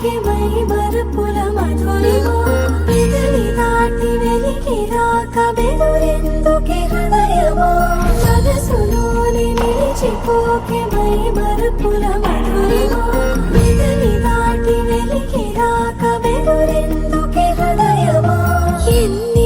మరిచిపోకే my Marupula Madhurima పెదవి దాటి వెలికి రాక బెదురెందుకే హృదయమా మనసులోని నిలిచిపోకే మై మరుపుల మధురిమా పెదవి దాటి వెలికి రాక బెదురెందుకే హృదయమా ఎన్ని